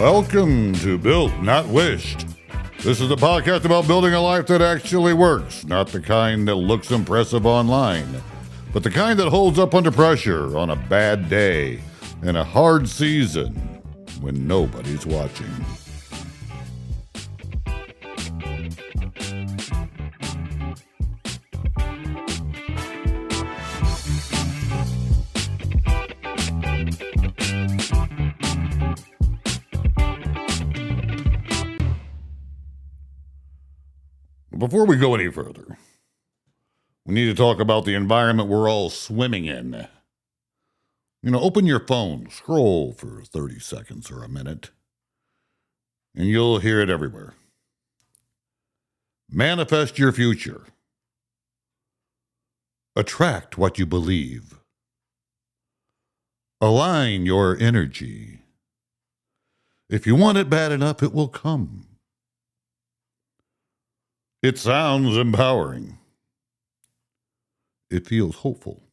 Welcome to Built, Not Wished. This is a podcast about building a life that actually works, not the kind that looks impressive online, but the kind that holds up under pressure on a bad day and a hard season when nobody's watching. Before we go any further, we need to talk about the environment we're all swimming in. Open your phone, scroll for 30 seconds or a minute, and you'll hear it everywhere. Manifest your future. Attract what you believe. Align your energy. If you want it bad enough, it will come. It sounds empowering. It feels hopeful.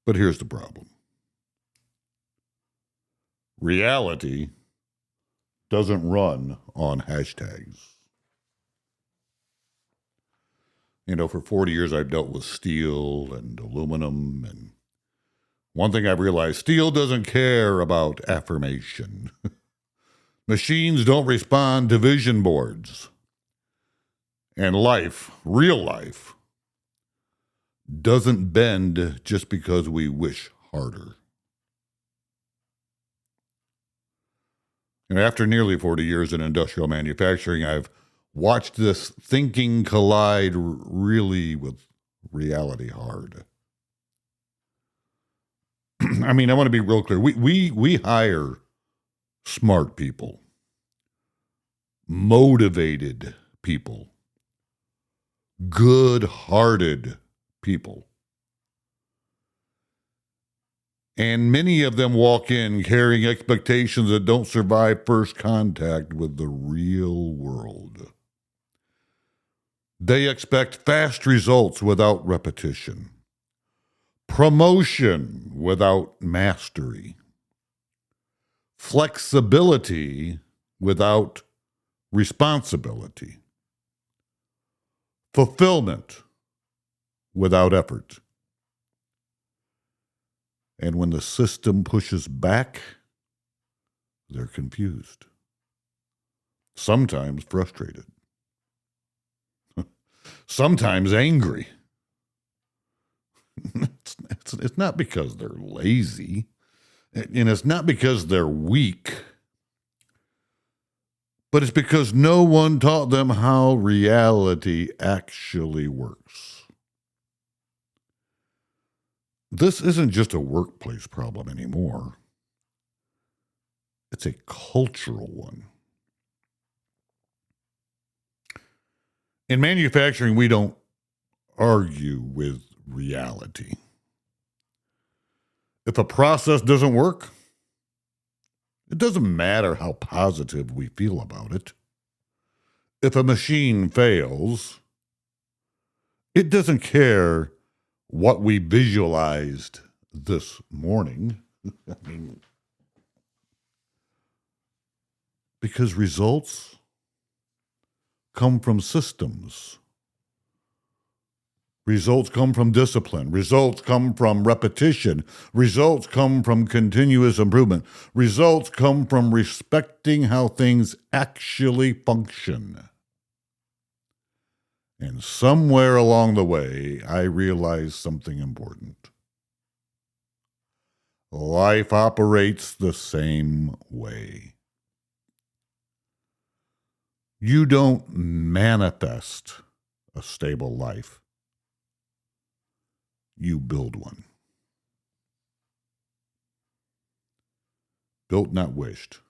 But here's the problem. Reality doesn't run on hashtags. For 40 years I've dealt with steel and aluminum, and one thing I've realized, steel doesn't care about affirmation. Machines don't respond to vision boards. And life, real life, doesn't bend just because we wish harder. After nearly 40 years in industrial manufacturing, I've watched this thinking collide really with reality hard. I want to be real clear. We hire smart people, motivated people, good-hearted people. And many of them walk in carrying expectations that don't survive first contact with the real world. They expect fast results without repetition, promotion without mastery, flexibility without responsibility, fulfillment without effort. And when the system pushes back, they're confused, sometimes frustrated, sometimes angry. It's not because they're lazy. And it's not because they're weak, but it's because no one taught them how reality actually works. This isn't just a workplace problem anymore. It's a cultural one. In manufacturing, we don't argue with reality. If a process doesn't work, it doesn't matter how positive we feel about it. If a machine fails, it doesn't care what we visualized this morning. Because results come from systems. Results come from discipline. Results come from repetition. Results come from continuous improvement. Results come from respecting how things actually function. And somewhere along the way, I realized something important. Life operates the same way. You don't manifest a stable life. You build one. Built, not wished.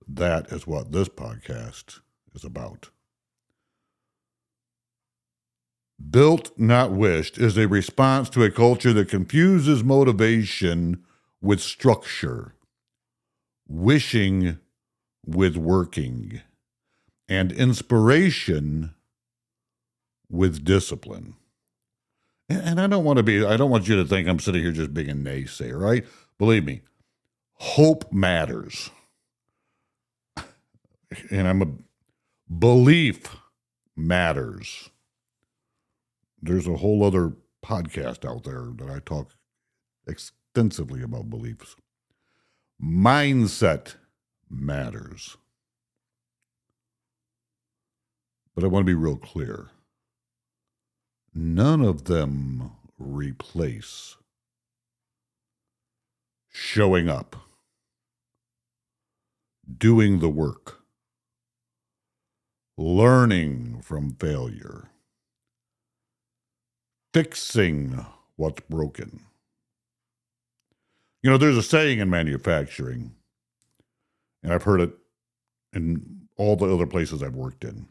That is what this podcast is about. Built, not wished is a response to a culture that confuses motivation with structure, wishing with working, and inspiration with discipline. And I don't want you to think I'm sitting here just being a naysayer, right? Believe me, hope matters. And belief matters. There's a whole other podcast out there that I talk extensively about beliefs. Mindset matters. But I want to be real clear. None of them replace showing up, doing the work, learning from failure, fixing what's broken. You know, there's a saying in manufacturing, and I've heard it in all the other places I've worked in.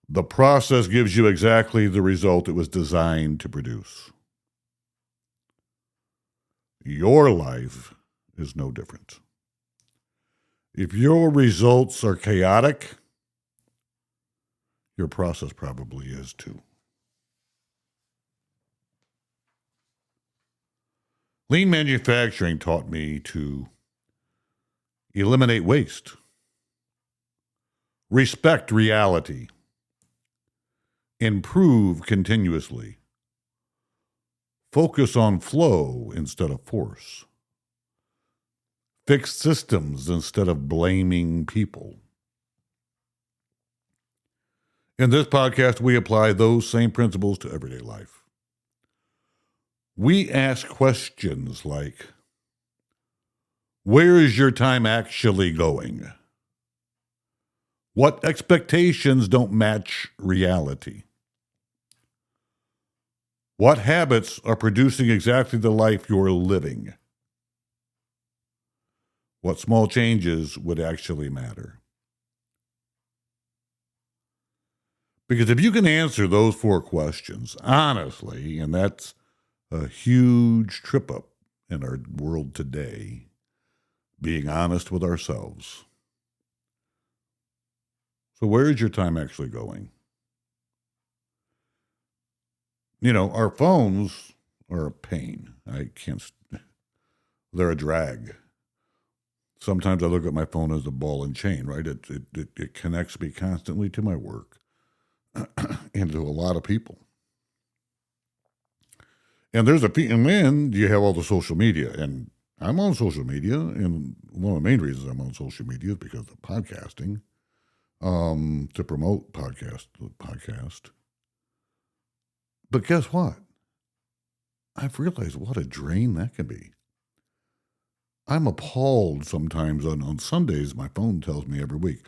The process gives you exactly the result it was designed to produce. Your life is no different. If your results are chaotic, your process probably is too. Lean manufacturing taught me to eliminate waste, respect reality, improve continuously, focus on flow instead of force, fix systems instead of blaming people. In this podcast, we apply those same principles to everyday life. We ask questions like, where is your time actually going? What expectations don't match reality? What habits are producing exactly the life you're living? What small changes would actually matter? Because if you can answer those 4 questions honestly, and that's a huge trip up in our world today, being honest with ourselves. So where is your time actually going? You know, our phones are a pain. They're a drag. Sometimes I look at my phone as a ball and chain, right? It connects me constantly to my work and to a lot of people. And and then you have all the social media, and I'm on social media, and one of the main reasons I'm on social media is because of podcasting, to promote podcast. But guess what? I've realized what a drain that can be. I'm appalled sometimes on Sundays, my phone tells me every week,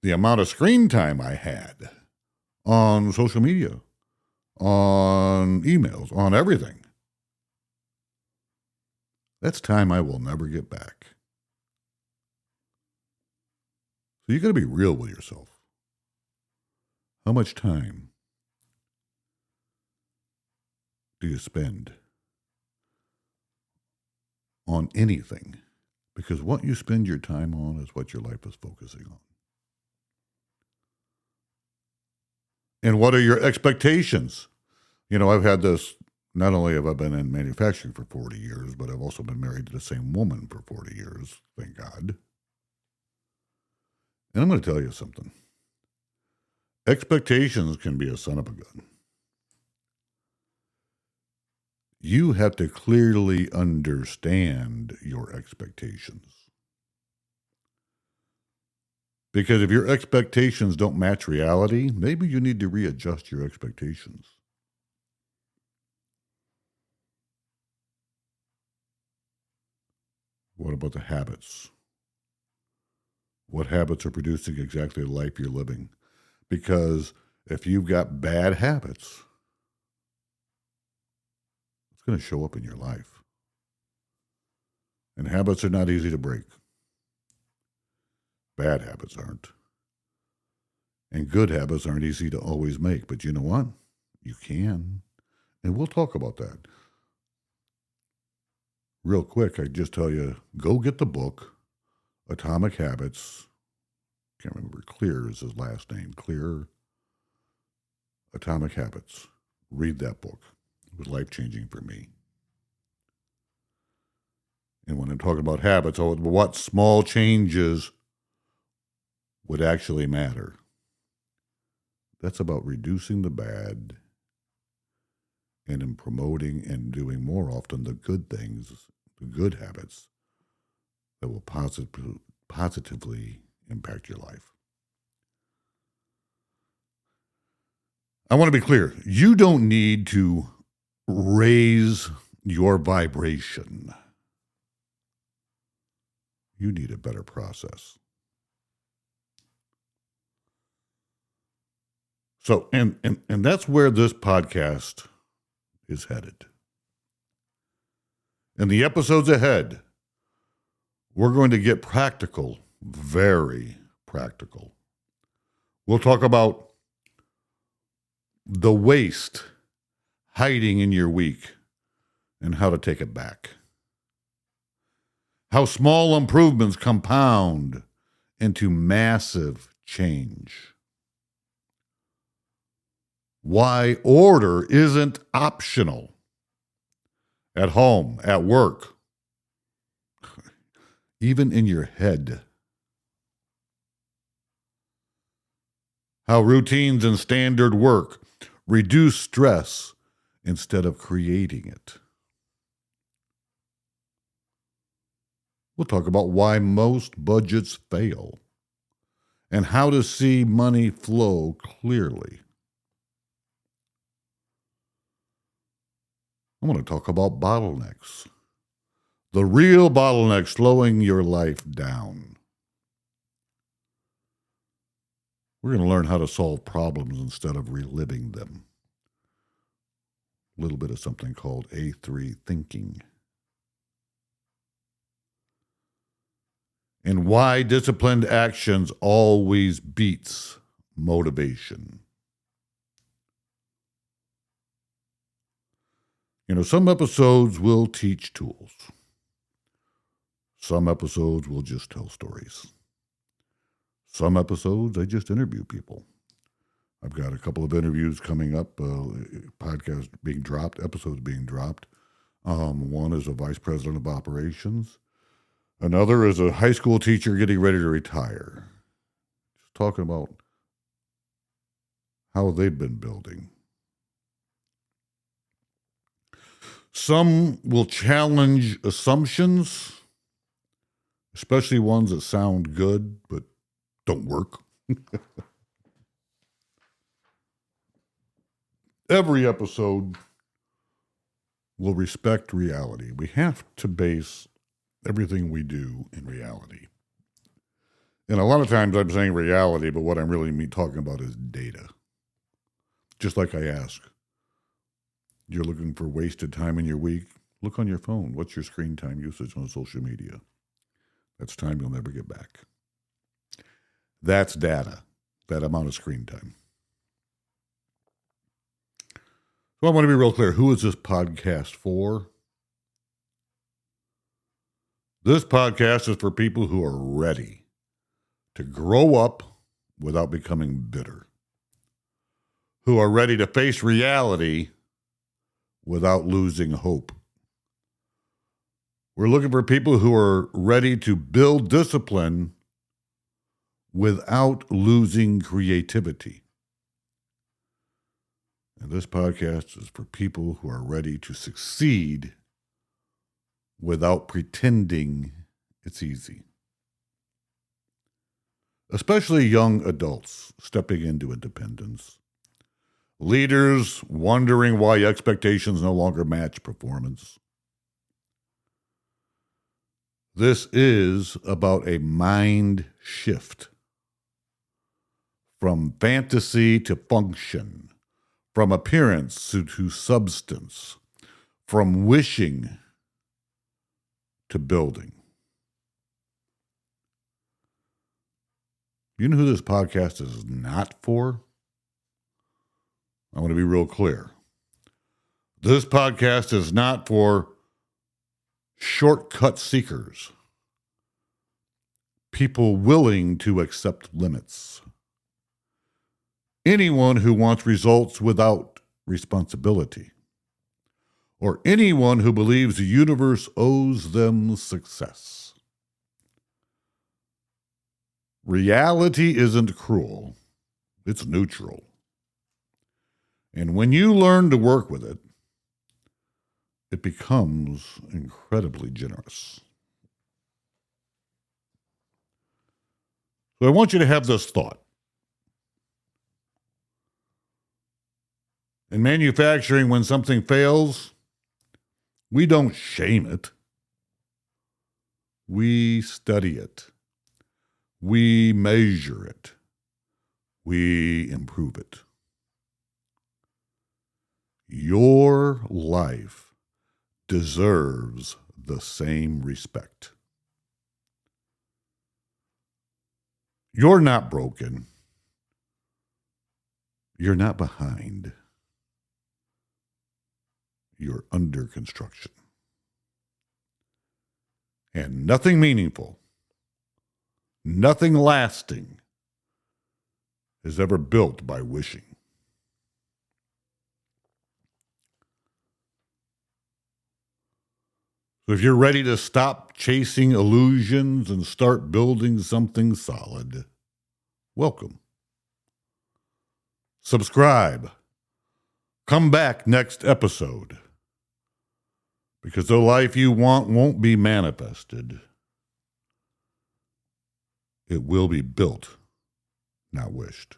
the amount of screen time I had on social media, on emails, on everything. That's time I will never get back. So you got to be real with yourself. How much time do you spend on anything? Because what you spend your time on is what your life is focusing on. And what are your expectations? You know, I've had this, not only have I been in manufacturing for 40 years, but I've also been married to the same woman for 40 years, thank God. And I'm going to tell you something. Expectations can be a son of a gun. You have to clearly understand your expectations. Because if your expectations don't match reality, maybe you need to readjust your expectations. What about the habits? What habits are producing exactly the life you're living? Because if you've got bad habits, it's going to show up in your life. And habits are not easy to break. Bad habits aren't. And good habits aren't easy to always make. But you know what? You can. And we'll talk about that. Real quick, I just tell you, go get the book, Atomic Habits. Can't remember. Clear is his last name. Clear. Atomic Habits. Read that book. It was life-changing for me. And when I'm talking about habits, what small changes would actually matter? That's about reducing the bad and in promoting and doing more often the good things, the good habits that will positively impact your life. I want to be clear. You don't need to raise your vibration. You need a better process. So, and that's where this podcast is headed. In the episodes ahead, we're going to get practical, very practical. We'll talk about the waste hiding in your week and how to take it back. How small improvements compound into massive change. Why order isn't optional at home, at work, even in your head. How routines and standard work reduce stress instead of creating it. We'll talk about why most budgets fail and how to see money flow clearly. I want to talk about bottlenecks. The real bottleneck slowing your life down. We're going to learn how to solve problems instead of reliving them. A little bit of something called A3 thinking. And why disciplined actions always beats motivation. Some episodes will teach tools. Some episodes will just tell stories. Some episodes, I just interview people. I've got a couple of interviews coming up, podcasts being dropped, episodes being dropped. One is a vice president of operations. Another is a high school teacher getting ready to retire. Just talking about how they've been building. Some will challenge assumptions, especially ones that sound good but don't work. Every episode will respect reality. We have to base everything we do in reality. And a lot of times I'm saying reality, but what I'm really talking about is data. Just like I ask, you're looking for wasted time in your week? Look on your phone. What's your screen time usage on social media? That's time you'll never get back. That's data, that amount of screen time. So I want to be real clear. Who is this podcast for? This podcast is for people who are ready to grow up without becoming bitter, who are ready to face reality without losing hope. We're looking for people who are ready to build discipline without losing creativity. And this podcast is for people who are ready to succeed without pretending it's easy. Especially young adults stepping into independence. Leaders wondering why expectations no longer match performance. This is about a mind shift from fantasy to function, from appearance to substance, from wishing to building. You know who this podcast is not for? I want to be real clear. This podcast is not for shortcut seekers, people willing to accept limits, anyone who wants results without responsibility, or anyone who believes the universe owes them success. Reality isn't cruel, it's neutral. And when you learn to work with it, it becomes incredibly generous. So I want you to have this thought. In manufacturing, when something fails, we don't shame it. We study it. We measure it. We improve it. Your life deserves the same respect. You're not broken. You're not behind. You're under construction. And nothing meaningful, nothing lasting is ever built by wishing. So if you're ready to stop chasing illusions and start building something solid, welcome. Subscribe. Come back next episode. Because the life you want won't be manifested. It will be built, not wished.